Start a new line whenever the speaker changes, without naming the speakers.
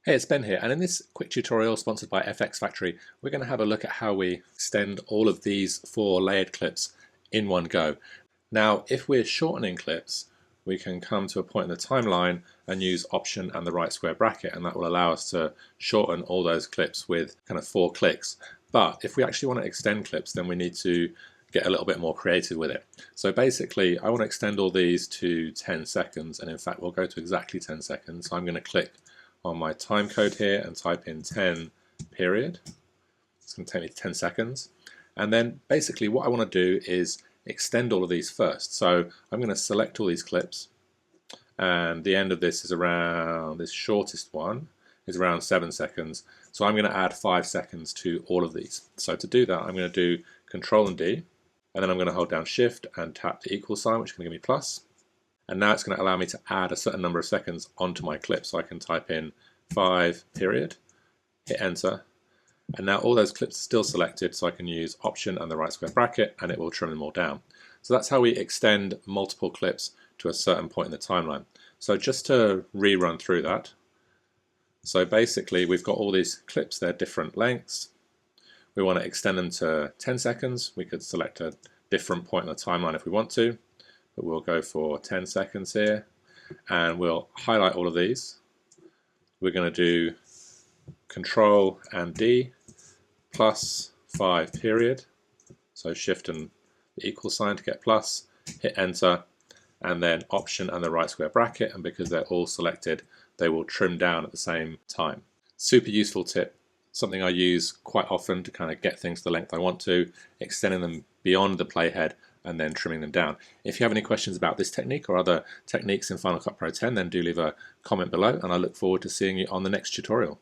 Hey, it's Ben here, and in this quick tutorial sponsored by FX Factory, we're going to have a look at how we extend all of these 4 layered clips in one go. Now, if we're shortening clips, we can come to a point in the timeline and use Option and the right square bracket, and that will allow us to shorten all those clips with kind of 4 clicks. But if we actually want to extend clips, then we need to get a little bit more creative with it. So basically, I want to extend all these to 10 seconds, and in fact, we'll go to exactly 10 seconds. So I'm going to click on my time code here and type in 10 period. It's going to take me 10 seconds. And then basically what I want to do is extend all of these first. So I'm going to select all these clips, and the end of this is around, this shortest one is around 7 seconds. So I'm going to add 5 seconds to all of these. So to do that, I'm going to do Control and D, and then I'm going to hold down Shift and tap the equal sign, which is going to give me plus. And now it's going to allow me to add a certain number of seconds onto my clip. So I can type in 5 period, hit enter, and now all those clips are still selected, so I can use Option and the right square bracket and it will trim them all down. So that's how we extend multiple clips to a certain point in the timeline. So just to rerun through that, so basically we've got all these clips, they're different lengths. We want to extend them to 10 seconds. We could select a different point in the timeline if we want to, but we'll go for 10 seconds here, and we'll highlight all of these. We're going to do Control and D plus 5 period, so Shift and the equal sign to get plus, hit enter, and then Option and the right square bracket, and because they're all selected, they will trim down at the same time. Super useful tip, something I use quite often to kind of get things to the length I want to, extending them beyond the playhead and then trimming them down. If you have any questions about this technique or other techniques in Final Cut Pro 10, then do leave a comment below, and I look forward to seeing you on the next tutorial.